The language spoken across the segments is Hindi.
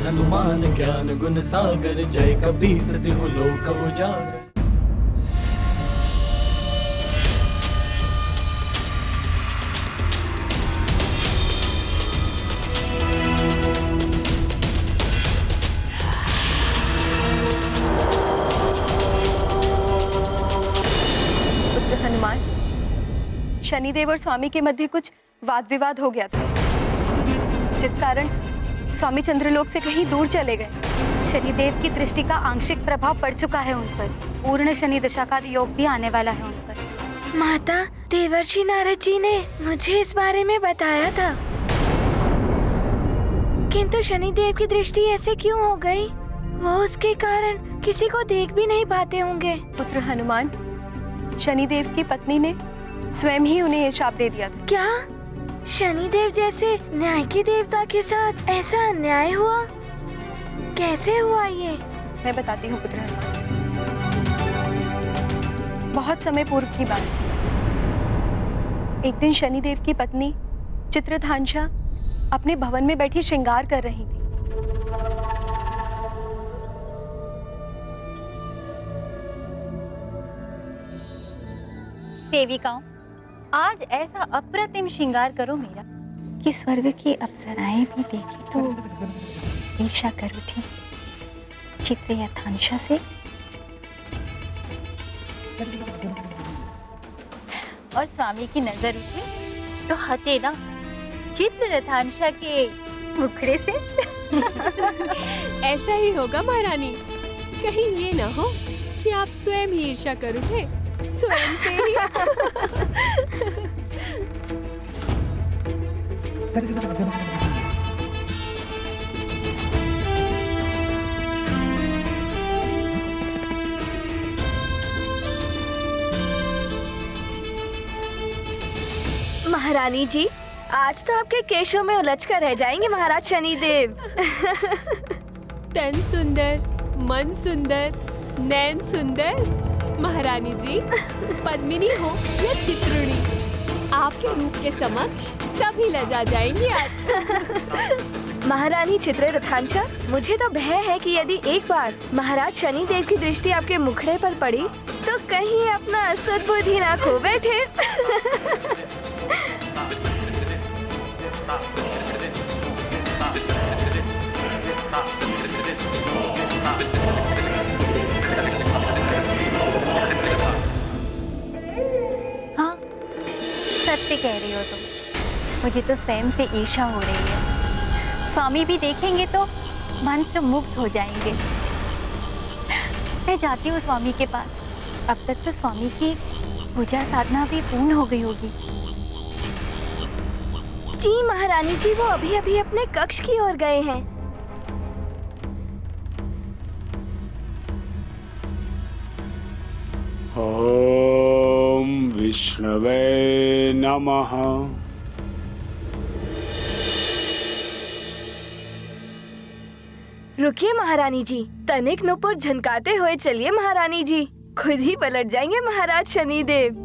हनुमान ज्ञान गुण सागर, जय कपीस तिहु लोक उजागर। हनुमान, शनिदेव और स्वामी के मध्य कुछ वाद विवाद हो गया था, जिस कारण स्वामी चंद्रलोक से कहीं दूर चले गए। शनिदेव की दृष्टि का आंशिक प्रभाव पड़ चुका है उन पर। पूर्ण शनि दशा का योग भी आने वाला है उन पर। माता, देवर्षि नारद जी ने मुझे इस बारे में बताया था, किंतु शनिदेव की दृष्टि ऐसे क्यों हो गई? वो उसके कारण किसी को देख भी नहीं पाते होंगे। पुत्र हनुमान, शनिदेव की पत्नी ने स्वयं ही उन्हें ये शाप दे दिया था। क्या शनिदेव जैसे न्याय के देवता के साथ ऐसा अन्याय हुआ? कैसे हुआ ये? मैं बताती हूँ पुत्र हनुमान। बहुत समय पूर्व की बात है। एक दिन शनिदेव की पत्नी चित्रधांशा अपने भवन में बैठी श्रृंगार कर रही थी। सेविकाओं, आज ऐसा अप्रतिम श्रृंगार करो मेरा कि स्वर्ग की अप्सराएं भी देखें तो ईर्ष्या कर उठी। चित्रधांशा से और स्वामी की नजर उठी तो हटे ना चित्रधांशा के मुखड़े से। ऐसा ही होगा महारानी, कहीं ये ना हो कि आप स्वयं ही ईर्ष्या कर उठे, स्वयं से ही। महारानी जी, आज तो आपके केशों में उलझ कर रह जाएंगे महाराज शनिदेव। तन सुंदर, मन सुंदर, नैन सुंदर। महारानी जी, पद्मिनी हो या चित्रुणी, आपके रूप के समक्ष सभी लजा जाएंगे आज। महारानी चित्ररथांशा, मुझे तो भय है कि यदि एक बार महाराज शनिदेव की दृष्टि आपके मुखड़े पर पड़ी तो कहीं अपना सद्बुद्धि ना खो बैठे। हाँ, सत्य कह रही हो तुम। मुझे तो स्वयं से ईर्ष्या हो रही है। स्वामी भी देखेंगे तो मंत्र मुग्ध हो जाएंगे। मैं जाती हूँ स्वामी के पास। अब तक तो स्वामी की पूजा साधना भी पूर्ण हो गई होगी। जी महारानी जी, वो अभी अभी अपने कक्ष की ओर गए हैं। ओम विष्णवे नमः। रुकिए महारानी जी, तनिक नुपुर झनकाते हुए चलिए महारानी जी, खुद ही पलट जाएंगे महाराज शनिदेव।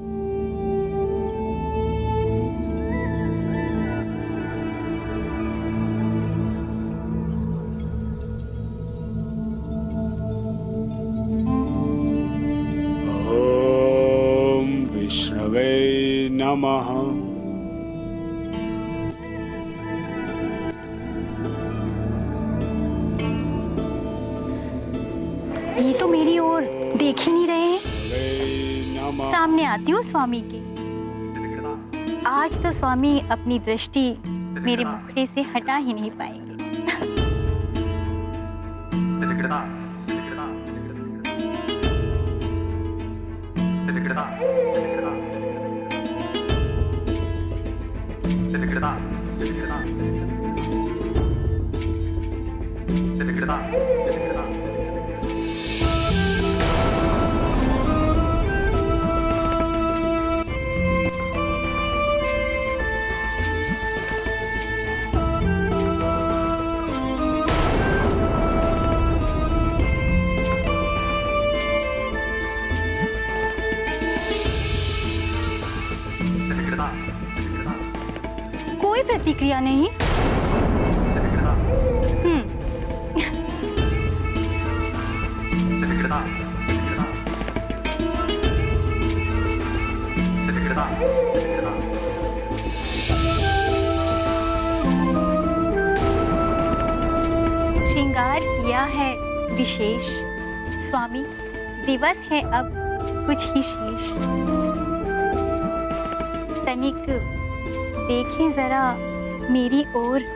ओम विष्णवे नमः। ये तो मेरी ओर देख ही नहीं रहे हैं। सामने आती हूँ स्वामी के। आज तो स्वामी अपनी दृष्टि मेरे मुखड़े से हटा ही नहीं पाएंगे। कोई प्रतिक्रिया नहीं। श्रृंगार किया है विशेष। स्वामी, दिवस है अब कुछ ही शेष। तनिक देखें जरा मेरी ओर।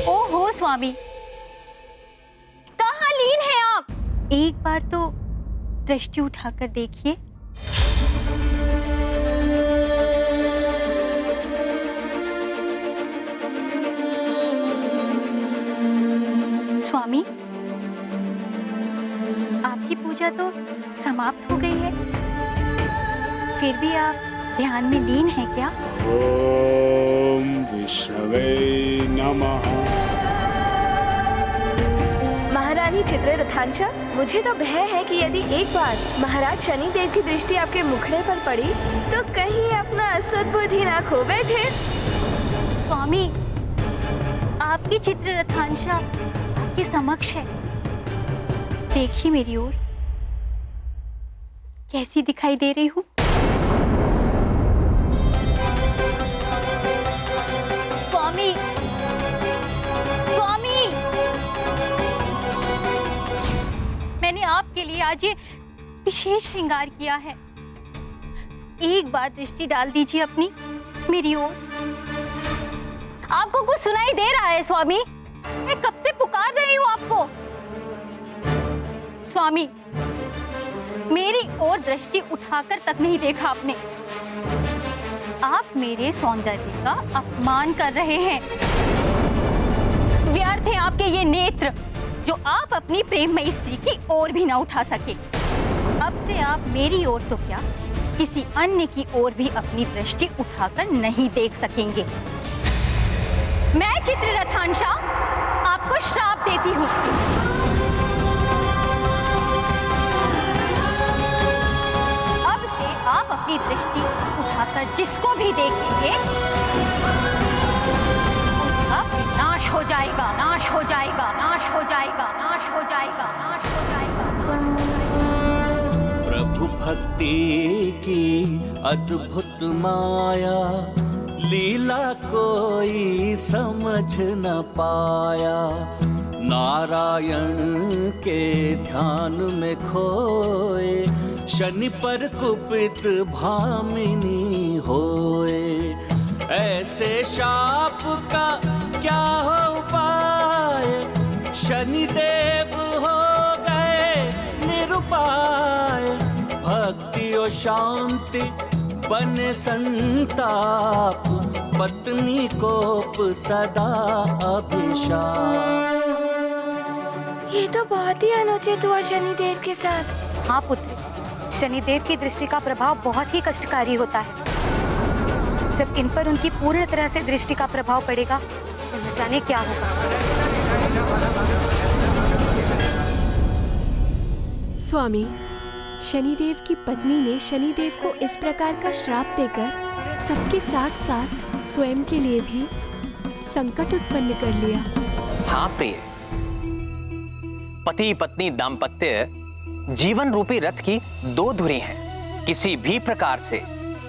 ओहो स्वामी, कहाँ लीन हैं आप? एक बार तो दृष्टि उठाकर देखिए। स्वामी, आपकी पूजा तो समाप्त हो गई है, फिर भी आप ध्यान में लीन हैं क्या? ओम विष्णवे नमः। महारानी चित्ररथांशा, मुझे तो भय है कि यदि एक बार महाराज शनिदेव की दृष्टि आपके मुखड़े पर पड़ी तो कहीं अपना सद्बुद्धि ना खो बैठे। स्वामी, आपकी चित्ररथांशा आपके समक्ष है। देखिए मेरी ओर, कैसी दिखाई दे रही हूँ? स्वामी, स्वामी, मैंने आपके लिए आज ये विशेष श्रृंगार किया है। एक बार दृष्टि डाल दीजिए अपनी मेरी ओर। आपको कुछ सुनाई दे रहा है स्वामी? मैं कब से पुकार रही हूँ आपको। स्वामी, मेरी ओर दृष्टि उठाकर तक नहीं देखा आपने। आप मेरे सौंदर्य का अपमान कर रहे हैं। व्यर्थ हैं आपके ये नेत्र जो आप अपनी प्रेममयी स्त्री की ओर भी ना उठा सके। अब से आप मेरी ओर तो क्या, किसी अन्य की ओर भी अपनी दृष्टि उठाकर नहीं देख सकेंगे। मैं चित्ररथांशा आपको श्राप देती हूँ। अब से आप अपनी दृष्टि उठाकर जिसको भी देखेंगे उनका विनाश हो जाएगा, नाश हो जाएगा, नाश हो जाएगा, नाश हो जाएगा, नाश हो जाएगा, नाश हो जाएगा। प्रभु भक्ति की अद्भुत माया, लीला कोई समझ न पाया। नारायण के ध्यान में खोए, शनि पर कुपित भामिनी होए। ऐसे शाप का क्या हो पाए, शनिदेव हो गए निरुपाय। भक्ति और शांति बने संताप, पत्नी कोप सदा अभिशाप। ये तो बहुत ही अनुचित हुआ शनिदेव के साथ। हाँ पुत्री, शनिदेव की दृष्टि का प्रभाव बहुत ही कष्टकारी होता है। जब इन पर उनकी पूर्ण तरह से दृष्टि का प्रभाव पड़ेगा तो न जाने क्या होगा। स्वामी, शनिदेव की पत्नी ने शनिदेव को इस प्रकार का श्राप देकर सबके साथ साथ स्वयं के लिए भी संकट उत्पन्न कर लिया। हाँ प्रिय, पति पत्नी दाम्पत्य जीवन रूपी रथ की दो धुरी हैं। किसी भी प्रकार से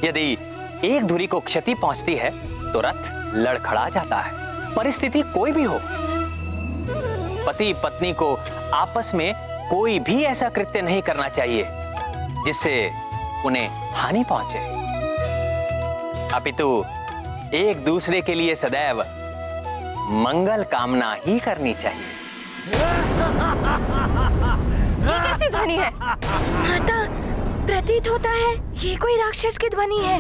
यदि एक धुरी को क्षति पहुंचती है तो रथ लड़खड़ा जाता है। परिस्थिति कोई भी हो, पति पत्नी को आपस में कोई भी ऐसा कृत्य नहीं करना चाहिए जिससे उन्हें हानि पहुंचे, अपितु एक दूसरे के लिए सदैव मंगल कामना ही करनी चाहिए। ये कैसी ध्वनि है? माता, प्रतीत होता है ये कोई राक्षस की ध्वनि है।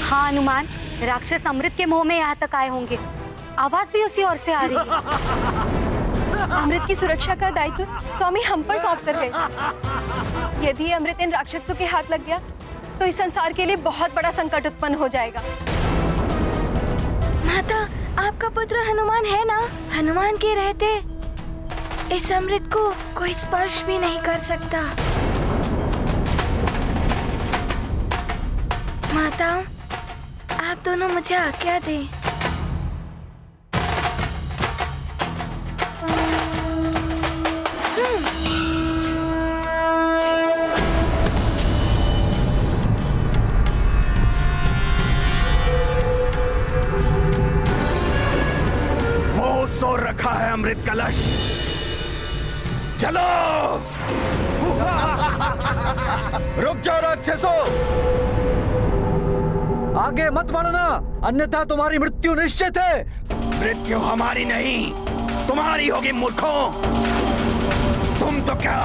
हाँ अनुमान, राक्षस अमृत के मोह में यहाँ तक आए होंगे। आवाज भी उसी ओर से आ रही है। अमृत की सुरक्षा का दायित्व स्वामी हम पर सौंप कर गए। यदि अमृत इन राक्षसों के हाथ लग गया तो इस संसार के लिए बहुत बड़ा संकट उत्पन्न हो जाएगा। माता, आपका पुत्र हनुमान है ना? हनुमान के रहते इस अमृत को कोई स्पर्श भी नहीं कर सकता। माता, आप दोनों मुझे आज्ञा दें। रखा है अमृत कलश। चलो। रुक जाओ राक्षसों, आगे मत बढ़ना, अन्यथा तुम्हारी मृत्यु निश्चित है। मृत्यु हमारी नहीं, तुम्हारी होगी मूर्खों। तुम तो क्या,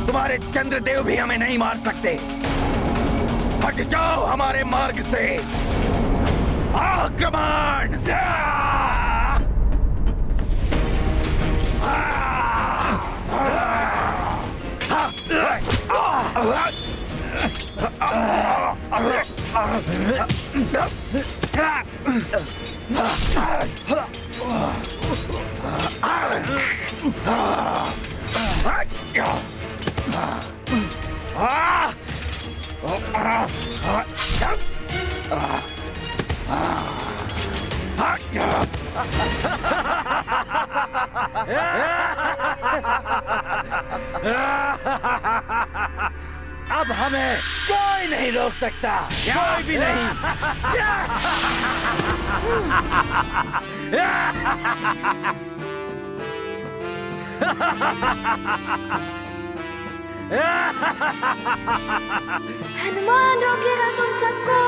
तुम्हारे चंद्रदेव भी हमें नहीं मार सकते। हट जाओ हमारे मार्ग से। आक्रमण! अब हमें कोई नहीं रोक सकता, कोई भी नहीं। हनुमान रोकेगा तुम सबको।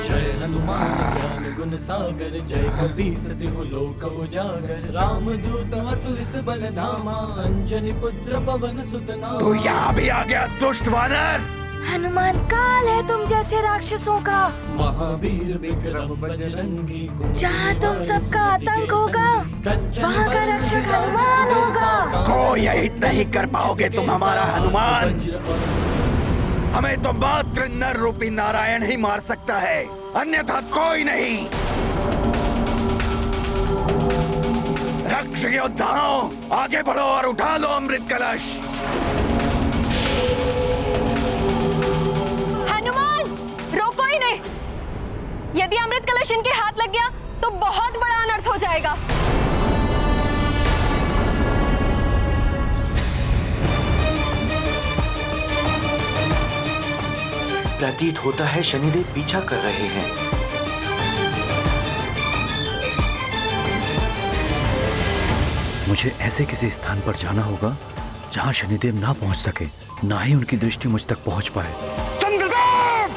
जय हनुमान ज्ञान गुण सागर, जय कपीस तिहु लोक उजागर। राम दूत अतुलित बल धामा, अंजनी पुत्र पवन सुत नामा। तू यहाँ भी आ गया दुष्ट वानर। हनुमान काल है तुम जैसे राक्षसों का। महावीर विक्रम बजरंगी, जहाँ तुम सबका आतंक होगा, वहाँ का रक्षक हनुमान होगा। कोई यही नहीं कर पाओगे तुम हमारा हनुमान। हमें तो मात्र नर रूपी नारायण ही मार सकता है, अन्यथा कोई नहीं। रक्षक योद्धाओं, आगे बढ़ो और उठा लो अमृत कलश। हनुमान, रोको ही नहीं। यदि अमृत कलश इनके हाथ लग गया तो बहुत बड़ा अनर्थ हो जाएगा। प्रतीत होता है शनिदेव पीछा कर रहे हैं। मुझे ऐसे किसी स्थान पर जाना होगा जहां शनिदेव ना पहुंच सके, ना ही उनकी दृष्टि मुझ तक पहुंच पाए। चंद्रदेव!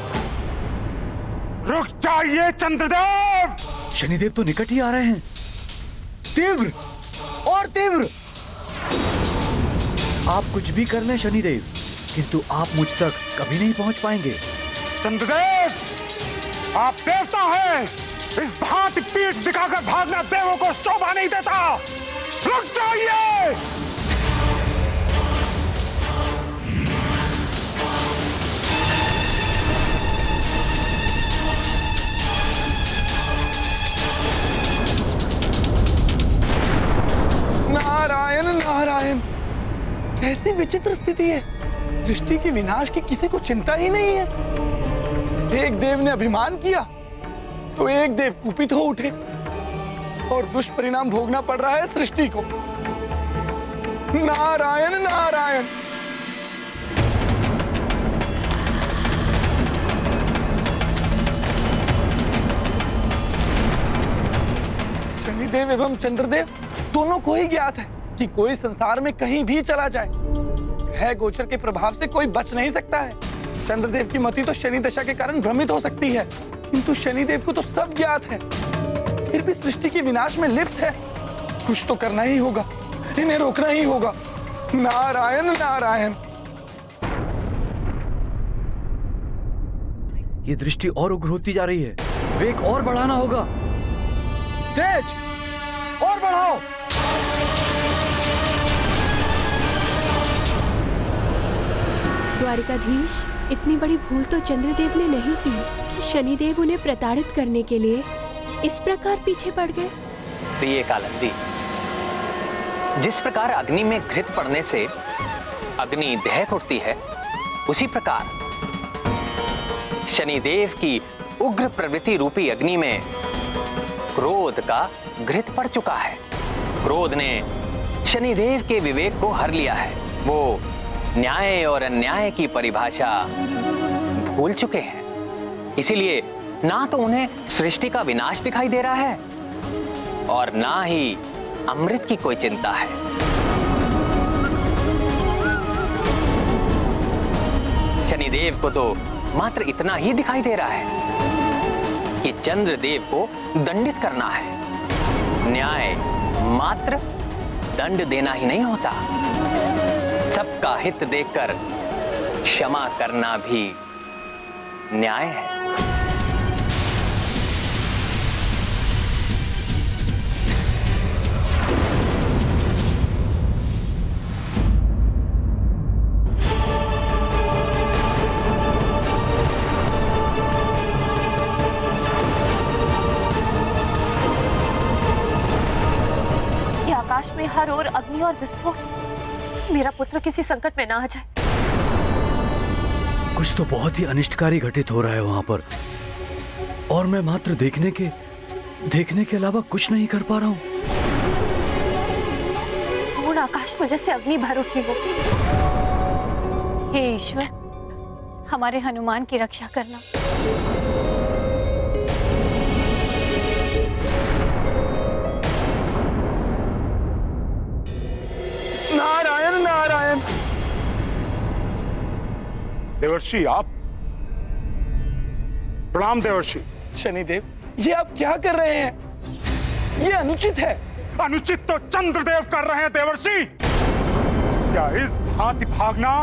रुक जाइए चंद्रदेव! शनिदेव तो निकट ही आ रहे हैं, तीव्र और तीव्र। आप कुछ भी कर लें शनिदेव, किंतु आप मुझ तक कभी नहीं पहुंच पाएंगे। चंद्रदेव, आप देवता हैं, इस भांति पीठ दिखाकर भागना देवों को शोभा नहीं देता। रुक जाइए। नारायण नारायण, कैसी विचित्र स्थिति है। सृष्टि के विनाश की किसी को चिंता ही नहीं है। एक देव ने अभिमान किया तो एक देव कुपित हो उठे और दुष्परिणाम भोगना पड़ रहा है सृष्टि को। नारायण नारायण। शनिदेव एवं चंद्रदेव दोनों को ही ज्ञात है कि कोई संसार में कहीं भी चला जाए, है गोचर के प्रभाव से कोई बच नहीं सकता है। चंद्रदेव की मति तो शनि दशा के कारण भ्रमित हो सकती है, किंतु शनिदेव को तो सब ज्ञात है, फिर भी सृष्टि के विनाश में लिप्त है। कुछ तो करना ही होगा, इन्हें रोकना ही होगा। नारायण नारायण। ये दृष्टि और उग्र होती जा रही है, वेग और बढ़ाना होगा। तेज और बढ़ाओ। द्वारिकाधीश, इतनी बड़ी भूल तो चंद्रदेव ने नहीं की कि शनिदेव उन्हें प्रताड़ित करने के लिए इस प्रकार पीछे पड़ गए। प्रिय कालिंदी, जिस प्रकार अग्नि में घृत पड़ने से अग्नि दहक उठती है, उसी प्रकार शनिदेव की उग्र प्रवृत्ति रूपी अग्नि में क्रोध का घृत पड़ चुका है। क्रोध ने शनिदेव के विवेक को हर लिया है। वो न्याय और अन्याय की परिभाषा भूल चुके हैं, इसीलिए ना तो उन्हें सृष्टि का विनाश दिखाई दे रहा है और ना ही अमृत की कोई चिंता है। शनिदेव को तो मात्र इतना ही दिखाई दे रहा है कि चंद्रदेव को दंडित करना है। न्याय मात्र दंड देना ही नहीं होता, सबका हित देखकर क्षमा करना भी न्याय है। आकाश में हर ओर अग्नि और विस्फोट, मेरा पुत्र किसी संकट में ना आ जाए। कुछ तो बहुत ही अनिष्टकारी घटित हो रहा है वहां पर, और मैं मात्र देखने के अलावा कुछ नहीं कर पा रहा हूं। पूर्ण आकाश में जैसे अग्नि भर उठी हो। हे ईश्वर, हमारे हनुमान की रक्षा करना। नारायण नारायण। देवर्षि, आप प्रणाम। देवर्षि। शनिदेव, ये आप क्या कर रहे हैं? ये अनुचित है। अनुचित तो चंद्रदेव कर रहे हैं देवर्षि। क्या इस भांति भागना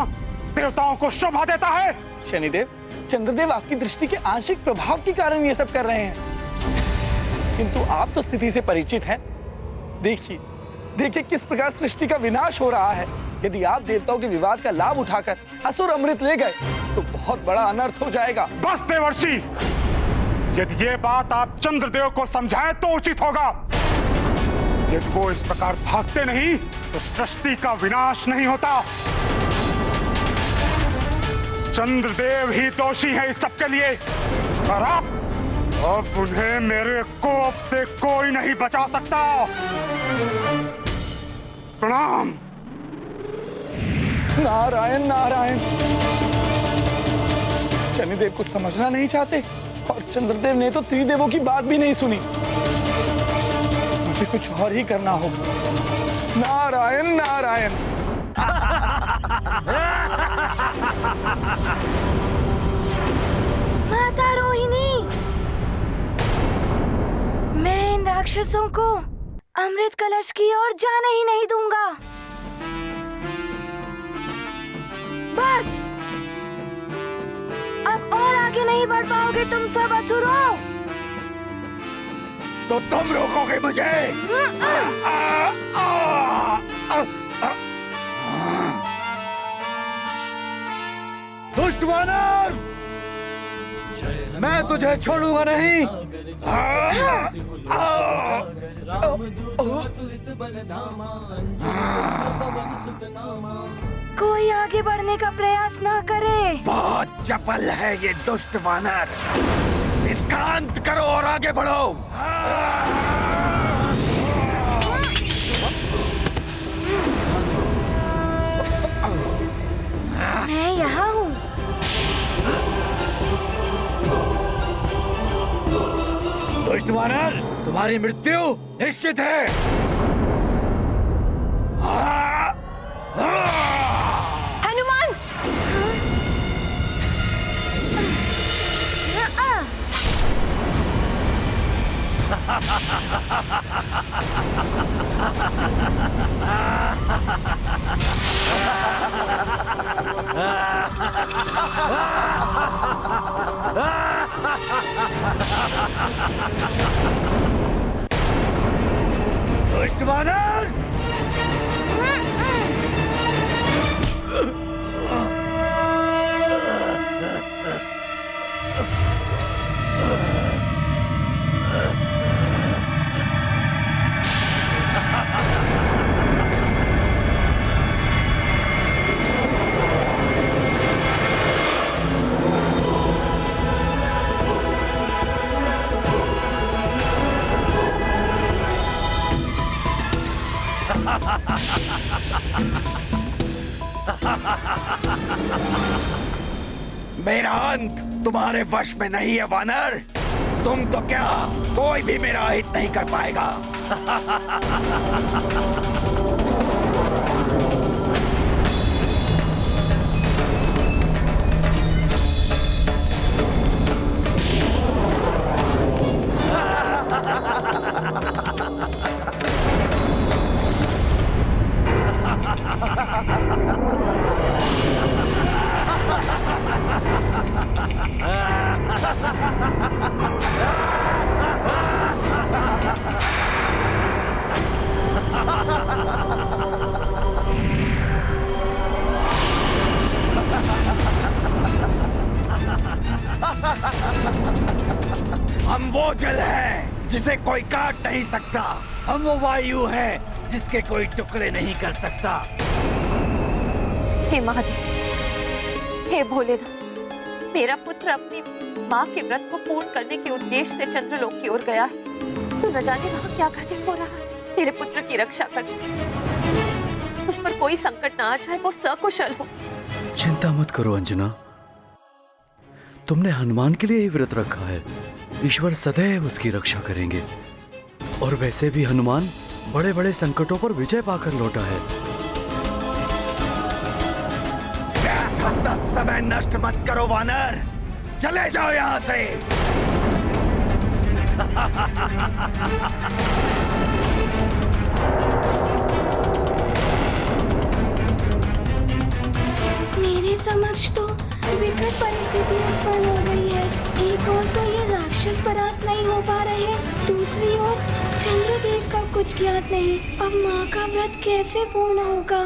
देवताओं को शोभा देता है? शनिदेव, चंद्रदेव आपकी दृष्टि के आंशिक प्रभाव के कारण ये सब कर रहे हैं, किंतु आप तो स्थिति से परिचित हैं। देखिए देखिए किस प्रकार सृष्टि का विनाश हो रहा है। यदि आप देवताओं के विवाद का लाभ उठाकर असुर अमृत ले गए तो बहुत बड़ा अनर्थ हो जाएगा। बस देवर्षि, यदि ये बात आप चंद्रदेव को समझाएं तो उचित होगा। यदि वो इस प्रकार भागते नहीं तो सृष्टि का विनाश नहीं होता। चंद्रदेव ही दोषी है इस सबके लिए, और अब उन्हें मेरे कोप से कोई नहीं बचा सकता। प्रणाम। नारायण नारायण। शनिदेव कुछ समझना नहीं चाहते और चंद्रदेव ने तो त्रिदेवों की बात भी नहीं सुनी। मुझे कुछ और ही करना होगा। नारायण नारायण। माता रोहिणी, मैं इन राक्षसों को अमृत कलश की ओर जाने ही नहीं दूंगा। बस अब और आगे नहीं बढ़ पाओगे तुम सब असुरों। तो तुम रोकोगे मुझे? दुष्ट वानर, मैं तुझे छोड़ूंगा नहीं। कोई आगे बढ़ने का प्रयास ना करे। बहुत चपल है ये दुष्ट वानर। इसका अंत करो और आगे बढ़ो। मैं यहाँ हूँ। दुष्ट वानर, तुम्हारी मृत्यु निश्चित है। हनुमान! दुष्ट वानर! मेरा अंत तुम्हारे वश में नहीं है वानर। तुम तो क्या, कोई भी मेरा हित नहीं कर पाएगा। हम वो जल हैं जिसे कोई काट नहीं सकता। हम वो वायु हैं जिसके कोई टुकड़े नहीं कर सकता। हे महादेव, हे भोलेनाथ, मेरा पुत्र अपनी माँ के व्रत को पूर्ण करने के उद्देश्य से चंद्रलोक की ओर गया है। तो न जाने वहाँ क्या घटित हो रहा है। मेरे पुत्र की रक्षा कर, उस पर कोई संकट ना आ जाए, वो सकुशल हो। चिंता मत करो अंजना, तुमने हनुमान के लिए ही व्रत रखा है। ईश्वर सदैव उसकी रक्षा करेंगे। और वैसे भी हनुमान बड़े बड़े संकटों पर विजय पाकर लौटा है। अपना समय नष्ट मत करो वानर, चले जाओ यहाँ से। मेरे समक्ष तो विकट परिस्थिति उत्पन्न हो गई है। एक ओर तो ये राक्षस परास्त नहीं हो पा रहे, दूसरी ओर चंद्रदेव का कुछ ज्ञात नहीं। अब माँ का व्रत कैसे पूर्ण होगा।